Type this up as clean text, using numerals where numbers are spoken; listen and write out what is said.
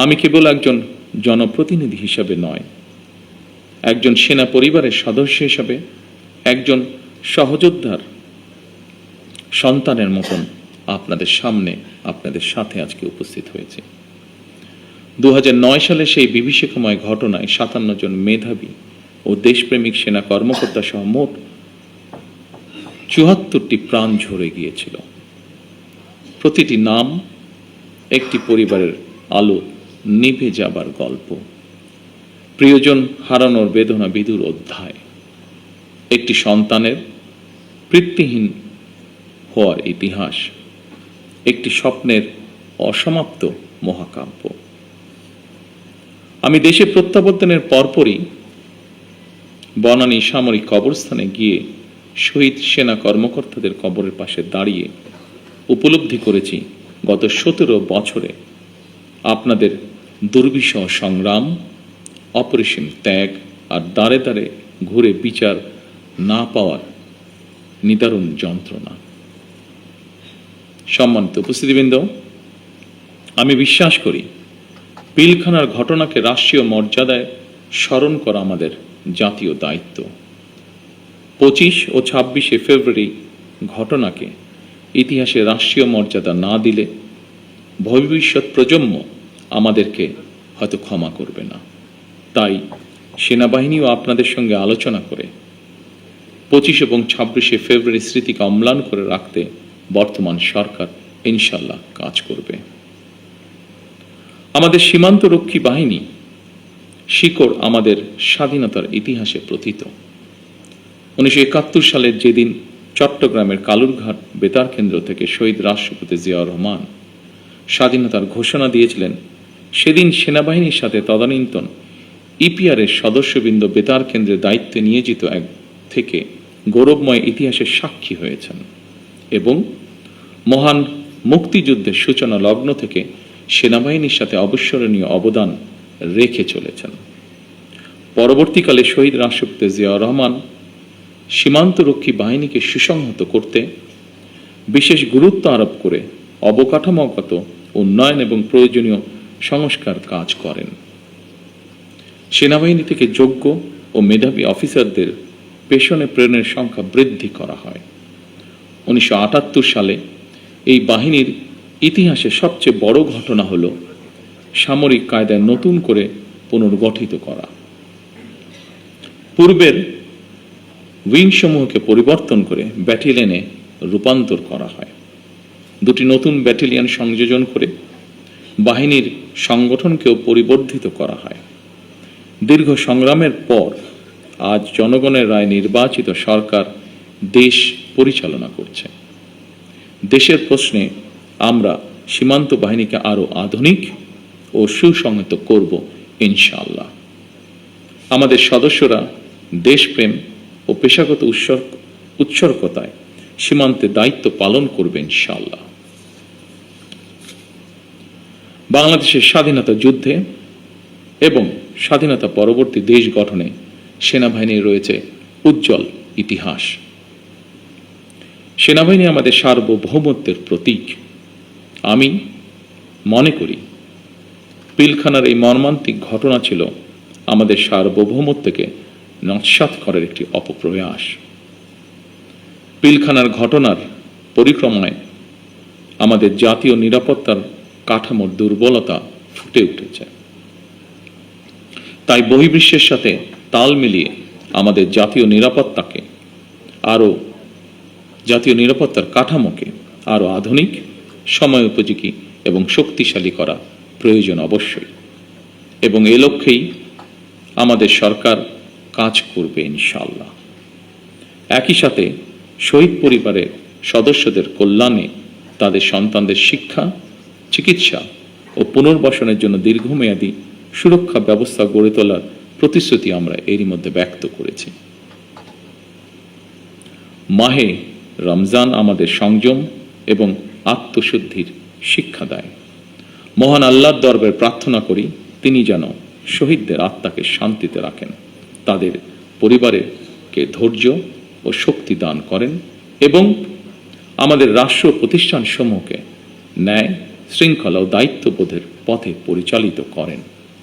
আমি কেবল একজন জনপ্রতিনিধি হিসাবে নয়, একজন সেনা পরিবারের সদস্য হিসাবে, একজন সহযোদ্ধার সন্তানের মতন আপনাদের সামনে, আপনাদের সাথে আজকে উপস্থিত হয়েছে। 2009 সালে সেই বিভীষিকাময় ঘটনায় 57 জন মেধাবী ও দেশপ্রেমিক সেনা কর্মকর্তা সহ মোট 74টি প্রাণ ঝরে গিয়েছিল। প্রতিটি নাম একটি পরিবারের আলো নিভে যাবার গল্প, প্রিয়জন হারানোর বেদনা বিদুর অধ্যায়, একটি সন্তানের পিতৃহীন হওয়ার ইতিহাস, একটি স্বপ্নের অসমাপ্ত মহাকাব্য। আমি দেশে প্রত্যাবর্তনের পরপরই বনানী সামরিক কবরস্থানে গিয়ে শহীদ সেনা কর্মকর্তাদের কবরের পাশে দাঁড়িয়ে উপলব্ধি করেছি গত 17 বছরে আপনাদের দুর্বিষহ সংগ্রাম, অপরিসীম ত্যাগ আর দাঁড়ে দাঁড়ে ঘুরে বিচার না পাওয়ার নিদারুণ যন্ত্রণা। সম্মানিত উপস্থিতিবৃন্দ, আমি বিশ্বাস করি পিলখানার ঘটনাকে রাষ্ট্রীয় মর্যাদায় স্মরণ করা আমাদের জাতীয় দায়িত্ব। 25 ও 26 ফেব্রুয়ারি ঘটনাকে ইতিহাসে রাষ্ট্রীয় মর্যাদা না দিলে ভবিষ্যৎ প্রজন্ম আমাদেরকে হয়তো ক্ষমা করবে না। তাই সেনাবাহিনীও আপনাদের সঙ্গে আলোচনা করে 25 এবং 26 ফেব্রুয়ারি স্মৃতিকে অম্লান করে রাখতে বর্তমান সরকার ইনশাল্লাহ কাজ করবে। আমাদের সীমান্তরক্ষী বাহিনী শিকড় আমাদের স্বাধীনতার ইতিহাসে প্রথিত। 1971 সালের যেদিন চট্টগ্রামের কালুরঘাট বেতার কেন্দ্র থেকে শহীদ রাষ্ট্রপতি জিয়াউর রহমান স্বাধীনতার ঘোষণা দিয়েছিলেন, সেদিন সেনাবাহিনীর সাথে তদানীন্তন ইপিআরের সদস্যবৃন্দ বেতার কেন্দ্রের দায়িত্বে নিয়োজিত এক থেকে গৌরবময় ইতিহাসের সাক্ষী হয়েছেন এবং মহান মুক্তিযুদ্ধের সূচনা লগ্ন থেকে সেনাবাহিনীর সাথে অবিস্মরণীয় অবদান রেখে চলেছেন। পরবর্তীকালে শহীদ রাষ্ট্রপতি জিয়াউর রহমান সীমান্তরক্ষী বাহিনীকে সুসংহত করতে বিশেষ গুরুত্ব আরোপ করে অবকাঠামোগত উন্নয়ন এবং প্রয়োজনীয় সংস্কার কাজ করেন। সেনাবাহিনী থেকে যোগ্য ও মেধাবী অফিসারদের পেশনে প্রেরণের সংখ্যা বৃদ্ধি করা হয়। 1978 সালে এই বাহিনীর ইতিহাসে সবচেয়ে বড় ঘটনা হল সামরিক কায়দায় নতুন করে পুনর্গঠিত করা। পূর্বের উইংসমূহকে পরিবর্তন করে ব্যাটালিয়নে রূপান্তর করা হয়। 2টি নতুন ব্যাটালিয়ন সংযোজন করে বাহিনীর সংগঠনকেও পরিবর্ধিত করা হয়। দীর্ঘ সংগ্রামের পর আজ জনগণের রায় নির্বাচিত সরকার দেশ পরিচালনা করছে। দেশের প্রশ্নে আমরা সীমান্ত বাহিনীকে আরো আধুনিক ও সুসংহত করব ইনশাআল্লাহ। আমাদের সদস্যরা দেশপ্রেম ও পেশাগত উৎসর্গতায় সীমান্তে দায়িত্ব পালন করবে ইনশাআল্লাহ। বাংলাদেশের স্বাধীনতা যুদ্ধে এবং স্বাধীনতা পরবর্তী দেশ গঠনে সেনাবাহিনীর রয়েছে উজ্জ্বল ইতিহাস। সেনাবাহিনী আমাদের সার্বভৌমত্বের প্রতীক। আমি মনে করি পিলখানার এই মর্মান্তিক ঘটনা ছিল আমাদের সার্বভৌমত্বকে নস্যাৎ করার একটি অপপ্রয়াস। পিলখানার ঘটনার পরিক্রমায় আমাদের জাতীয় নিরাপত্তার কাঠামোর দুর্বলতা ফুটে উঠেছে। তাই বহির্বিশ্বের সাথে তাল মিলিয়ে আমাদের জাতীয় নিরাপত্তার কাঠামোকে আরো আধুনিক, সময় উপযোগী এবং শক্তিশালী করা প্রয়োজন অবশ্যই, এবং এ লক্ষ্যেই আমাদের সরকার কাজ করবে ইনশাআল্লাহ। একই সাথে শহীদ পরিবারের সদস্যদের কল্যাণে তাদের সন্তানদের শিক্ষা, চিকিৎসা ও পুনর্বাসনের জন্য দীর্ঘমেয়াদী সুরক্ষা ব্যবস্থা গড়ে তোলার প্রতিশ্রুতি আমরা এরই মধ্যে ব্যক্ত করেছি। মাহে রমজান আমাদের সংযম এবং আত্মশুদ্ধির শিক্ষা দেয়। মহান আল্লাহর দরবারে প্রার্থনা করি তিনি যেন শহীদদের আত্মাকে শান্তিতে রাখেন, তাদের পরিবারকে ধৈর্য ও শক্তি দান করেন এবং আমাদের রাষ্ট্র প্রতিষ্ঠান সমূহকে ন্যায়, শৃঙ্খলা ও দায়িত্ববোধের পথে পরিচালিত করেন।